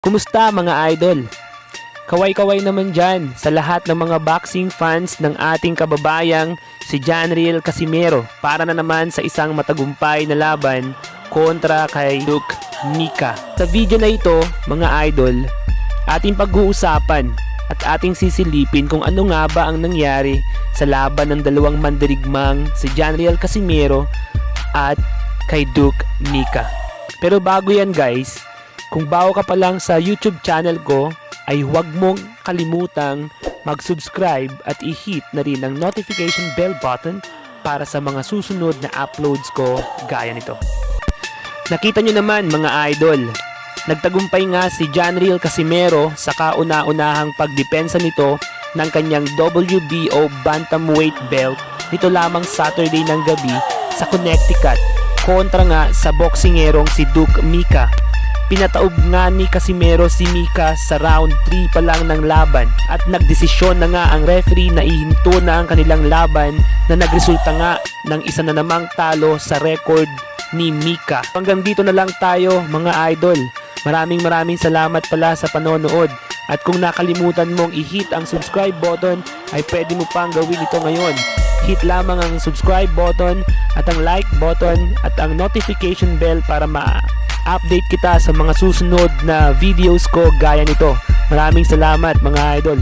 Kumusta mga idol? Kaway-kaway naman dyan sa lahat ng mga boxing fans ng ating kababayang si Idol Casimero para na naman sa isang matagumpay na laban kontra kay Idol Mhike. Sa video na ito mga idol, ating pag-uusapan at ating sisilipin kung ano nga ba ang nangyari sa laban ng dalawang mandirigmang si Idol Casimero at kay Idol Mhike. Pero bago yan guys, kung bago ka pa lang sa YouTube channel ko, ay huwag mong kalimutang mag-subscribe at i-hit na rin ang notification bell button para sa mga susunod na uploads ko gaya nito. Nakita nyo naman mga idol, nagtagumpay nga si Idol Casimero sa kauna-unahang pagdepensa nito ng kanyang WBO Bantamweight belt nito lamang Saturday ng gabi sa Connecticut kontra nga sa boksingerong si Idol Mhike. Pinataob nga ni Casimero si Mhike sa round 3 pa lang ng laban at nagdesisyon na nga ang referee na ihinto na ang kanilang laban na nagresulta nga ng isa na namang talo sa record ni Mhike. Hanggang dito na lang tayo mga idol. Maraming salamat pala sa panonood at kung nakalimutan mong i-hit ang subscribe button ay pwede mo pang gawin ito ngayon. Hit lamang ang subscribe button at ang like button at ang notification bell para update kita sa mga susunod na videos ko gaya nito. Maraming salamat mga idol.